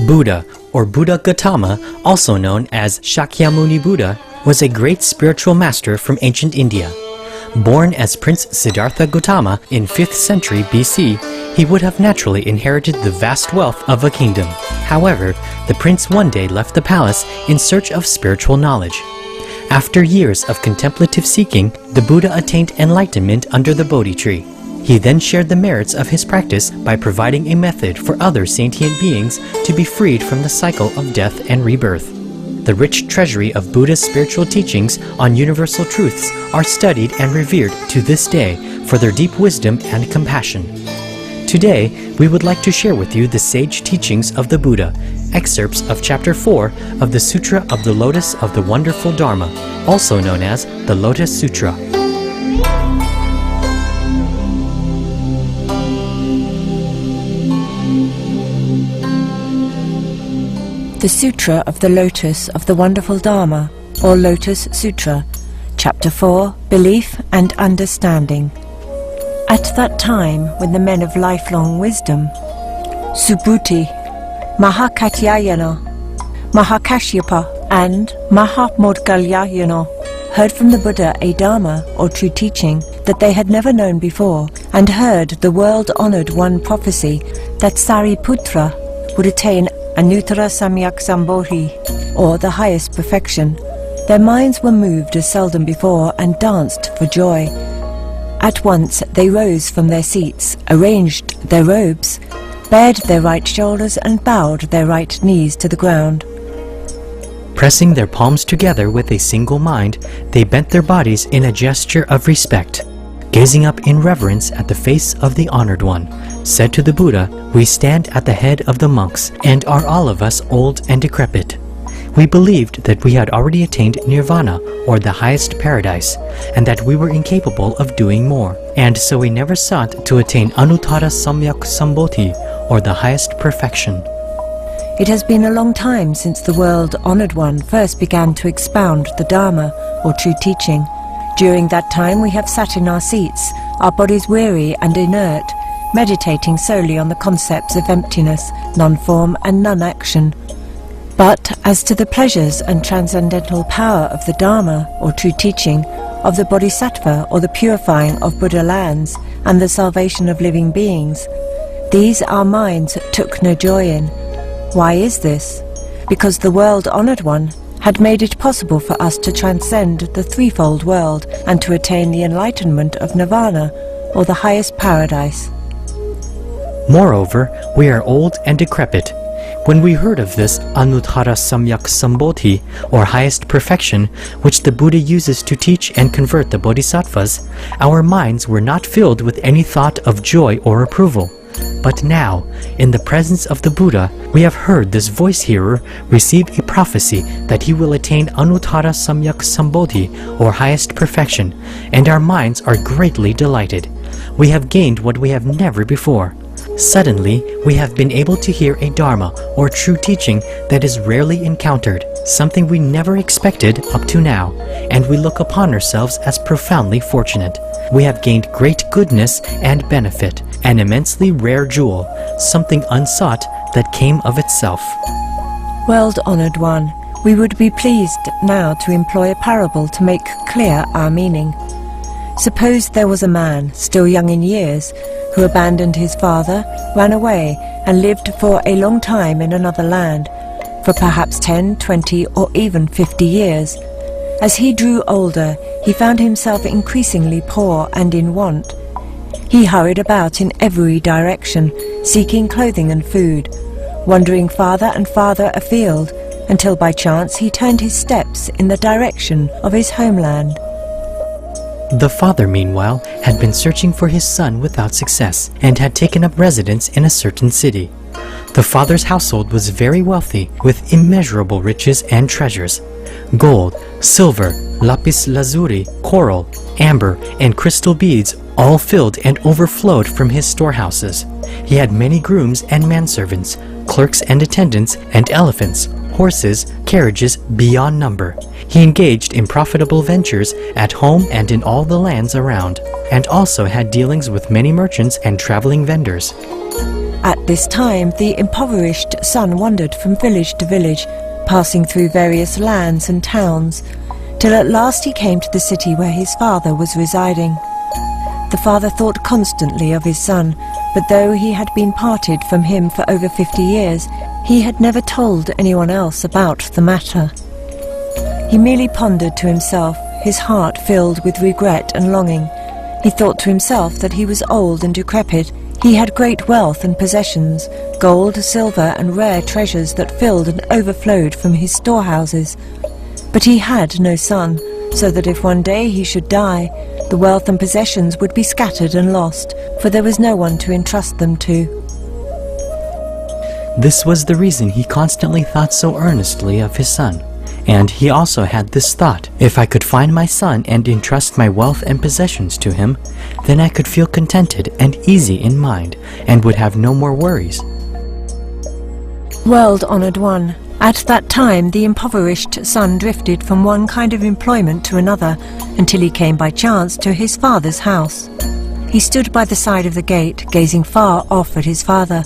Buddha, or Buddha Gautama, also known as Shakyamuni Buddha, was a great spiritual master from ancient India. Born as Prince Siddhartha Gautama in 5th century BC, he would have naturally inherited the vast wealth of a kingdom. However, the prince one day left the palace in search of spiritual knowledge. After years of contemplative seeking, the Buddha attained enlightenment under the Bodhi tree. He then shared the merits of his practice by providing a method for other sentient beings to be freed from the cycle of death and rebirth. The rich treasury of Buddha's spiritual teachings on universal truths are studied and revered to this day for their deep wisdom and compassion. Today, we would like to share with you the sage teachings of the Buddha, excerpts of Chapter 4 of the Sutra of the Lotus of the Wonderful Dharma, also known as the Lotus Sutra. The Sutra of the Lotus of the Wonderful Dharma, or Lotus Sutra, Chapter 4, Belief and Understanding. At that time, when the men of lifelong wisdom, Subhuti, Mahakatyayana, Mahakashyapa, and Mahamodgalyayana, heard from the Buddha a Dharma, or true teaching, that they had never known before, and heard the world-honored one prophecy that Sariputra would attain Anuttara Samyak Sambodhi, or the highest perfection. Their minds were moved as seldom before and danced for joy. At once they rose from their seats, arranged their robes, bared their right shoulders and bowed their right knees to the ground. Pressing their palms together with a single mind, they bent their bodies in a gesture of respect. Gazing up in reverence at the face of the Honored One, said to the Buddha, "We stand at the head of the monks, and are all of us old and decrepit. We believed that we had already attained nirvana, or the highest paradise, and that we were incapable of doing more, and so we never sought to attain Anuttara Samyak Sambodhi, or the highest perfection." It has been a long time since the world-honored one first began to expound the Dharma, or true teaching. During that time we have sat in our seats, our bodies weary and inert, meditating solely on the concepts of emptiness, non-form and non-action. But as to the pleasures and transcendental power of the Dharma, or true teaching, of the Bodhisattva, or the purifying of Buddha lands, and the salvation of living beings, these our minds took no joy in. Why is this? Because the world-honored one had made it possible for us to transcend the threefold world and to attain the enlightenment of nirvana, or the highest paradise. Moreover, we are old and decrepit. When we heard of this Anuttara Samyak Sambodhi, or highest perfection, which the Buddha uses to teach and convert the Bodhisattvas, our minds were not filled with any thought of joy or approval. But now, in the presence of the Buddha, we have heard this voice-hearer receive a prophecy that he will attain Anuttara Samyak Sambodhi, or highest perfection, and our minds are greatly delighted. We have gained what we have never before. Suddenly, we have been able to hear a Dharma, or true teaching, that is rarely encountered, something we never expected up to now, and we look upon ourselves as profoundly fortunate. We have gained great goodness and benefit, an immensely rare jewel, something unsought that came of itself. World-honored one, we would be pleased now to employ a parable to make clear our meaning. Suppose there was a man, still young in years, who abandoned his father, ran away, and lived for a long time in another land, for perhaps 10, 20, or even 50 years. As he grew older, he found himself increasingly poor and in want. He hurried about in every direction, seeking clothing and food, wandering farther and farther afield, until by chance he turned his steps in the direction of his homeland. The father, meanwhile, had been searching for his son without success, and had taken up residence in a certain city. The father's household was very wealthy, with immeasurable riches and treasures. Gold, silver, lapis lazuli, coral, amber, and crystal beads all filled and overflowed from his storehouses. He had many grooms and manservants, clerks and attendants, and elephants, horses, carriages beyond number. He engaged in profitable ventures at home and in all the lands around, and also had dealings with many merchants and traveling vendors. At this time, the impoverished son wandered from village to village, passing through various lands and towns, till at last he came to the city where his father was residing. The father thought constantly of his son, but though he had been parted from him for over 50 years, he had never told anyone else about the matter. He merely pondered to himself, his heart filled with regret and longing. He thought to himself that he was old and decrepit. He had great wealth and possessions, gold, silver, and rare treasures that filled and overflowed from his storehouses. But he had no son, so that if one day he should die, the wealth and possessions would be scattered and lost, for there was no one to entrust them to. This was the reason he constantly thought so earnestly of his son. And he also had this thought: if I could find my son and entrust my wealth and possessions to him, then I could feel contented and easy in mind, and would have no more worries. World-honored one, at that time the impoverished son drifted from one kind of employment to another, until he came by chance to his father's house. He stood by the side of the gate, gazing far off at his father,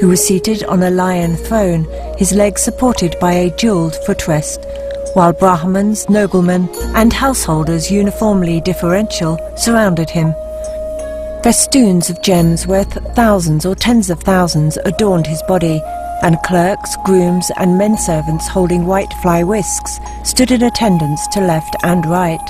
who was seated on a lion throne, his legs supported by a jewelled footrest, while Brahmins, noblemen, and householders uniformly deferential surrounded him. Festoons of gems worth thousands or tens of thousands adorned his body, and clerks, grooms, and menservants holding white fly whisks stood in attendance to left and right.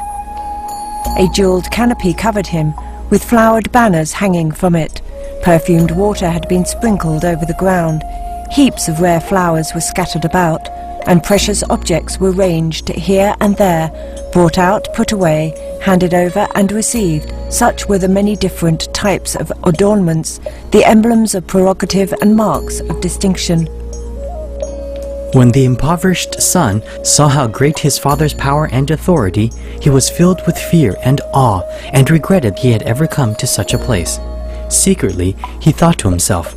A jewelled canopy covered him, with flowered banners hanging from it. Perfumed water had been sprinkled over the ground. Heaps of rare flowers were scattered about, and precious objects were ranged here and there, brought out, put away, handed over and received. Such were the many different types of adornments, the emblems of prerogative and marks of distinction. When the impoverished son saw how great his father's power and authority, he was filled with fear and awe, and regretted he had ever come to such a place. Secretly, he thought to himself,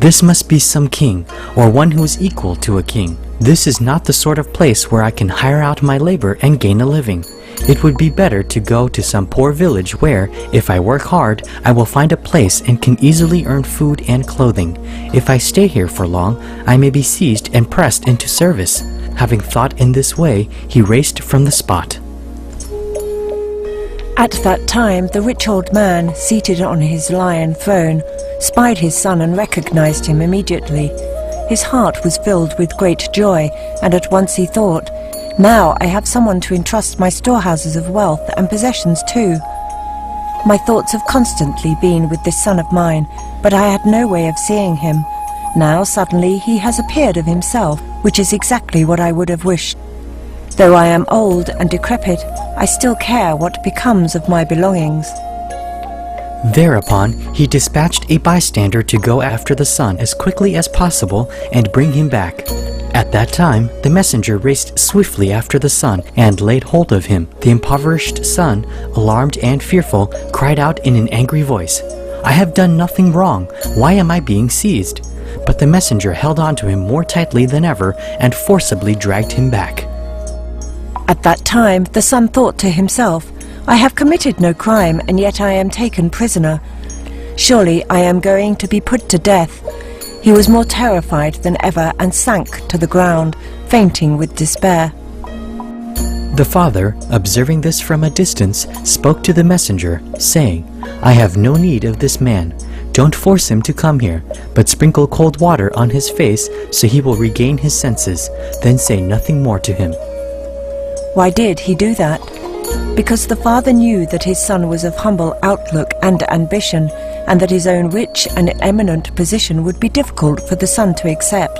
"This must be some king, or one who is equal to a king. This is not the sort of place where I can hire out my labor and gain a living. It would be better to go to some poor village where, if I work hard, I will find a place and can easily earn food and clothing. If I stay here for long, I may be seized and pressed into service." Having thought in this way, he raced from the spot. At that time, the rich old man, seated on his lion throne, spied his son and recognized him immediately. His heart was filled with great joy, and at once he thought, "Now I have someone to entrust my storehouses of wealth and possessions to." My thoughts have constantly been with this son of mine, but I had no way of seeing him. Now suddenly he has appeared of himself, which is exactly what I would have wished. Though I am old and decrepit, I still care what becomes of my belongings. Thereupon he dispatched a bystander to go after the son as quickly as possible and bring him back. At that time the messenger raced swiftly after the son and laid hold of him. The impoverished son, alarmed and fearful, cried out in an angry voice, "I have done nothing wrong. Why am I being seized?" But the messenger held on to him more tightly than ever and forcibly dragged him back. At that time the son thought to himself, "I have committed no crime, and yet I am taken prisoner. Surely I am going to be put to death." He was more terrified than ever and sank to the ground, fainting with despair. The father, observing this from a distance, spoke to the messenger, saying, "I have no need of this man. Don't force him to come here, but sprinkle cold water on his face so he will regain his senses. Then say nothing more to him." Why did he do that? Because the father knew that his son was of humble outlook and ambition, and that his own rich and eminent position would be difficult for the son to accept.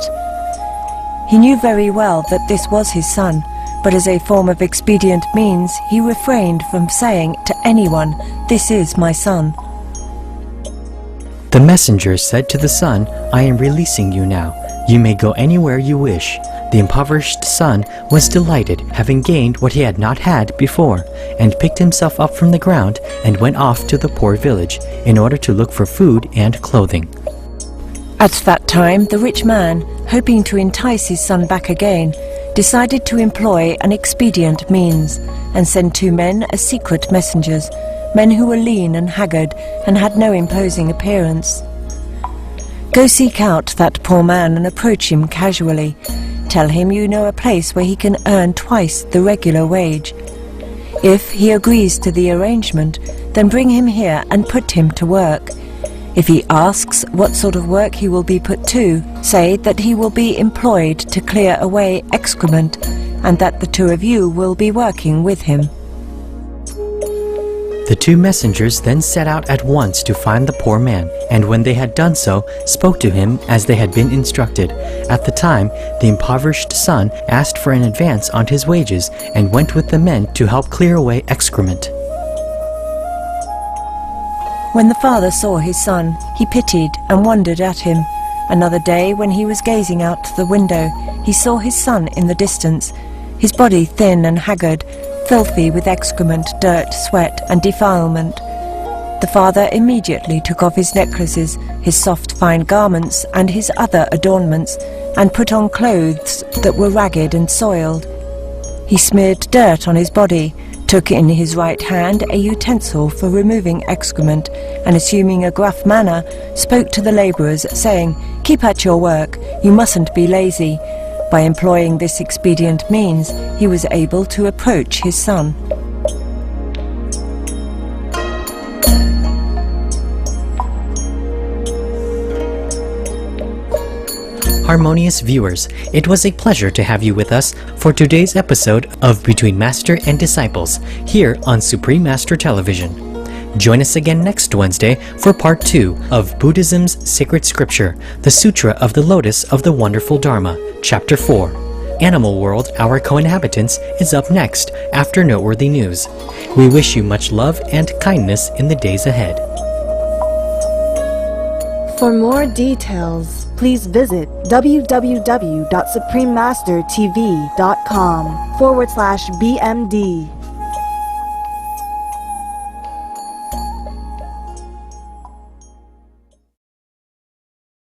He knew very well that this was his son, but as a form of expedient means, he refrained from saying to anyone, "This is my son." The messenger said to the son, "I am releasing you now. You may go anywhere you wish." The impoverished son was delighted, having gained what he had not had before, and picked himself up from the ground and went off to the poor village in order to look for food and clothing. At that time, the rich man, hoping to entice his son back again, decided to employ an expedient means and send 2 men as secret messengers, men who were lean and haggard and had no imposing appearance. Go seek out that poor man and approach him casually. Tell him you know a place where he can earn twice the regular wage. If he agrees to the arrangement, then bring him here and put him to work. If he asks what sort of work he will be put to, say that he will be employed to clear away excrement, and that the 2 of you will be working with him. The 2 messengers then set out at once to find the poor man, and when they had done so, spoke to him as they had been instructed. At the time, the impoverished son asked for an advance on his wages, and went with the men to help clear away excrement. When the father saw his son, he pitied and wondered at him. Another day, when he was gazing out the window, he saw his son in the distance, his body thin and haggard, filthy with excrement, dirt, sweat, and defilement. The father immediately took off his necklaces, his soft fine garments, and his other adornments, and put on clothes that were ragged and soiled. He smeared dirt on his body, took in his right hand a utensil for removing excrement, and assuming a gruff manner, spoke to the labourers, saying, "Keep at your work, you mustn't be lazy." By employing this expedient means, he was able to approach his son. Harmonious viewers, it was a pleasure to have you with us for today's episode of Between Master and Disciples, here on Supreme Master Television. Join us again next Wednesday for Part 2 of Buddhism's Sacred Scripture, the Sutra of the Lotus of the Wonderful Dharma, Chapter 4. Animal World, Our Co-Inhabitants is up next after Noteworthy News. We wish you much love and kindness in the days ahead. For more details, please visit www.suprememastertv.com/BMD.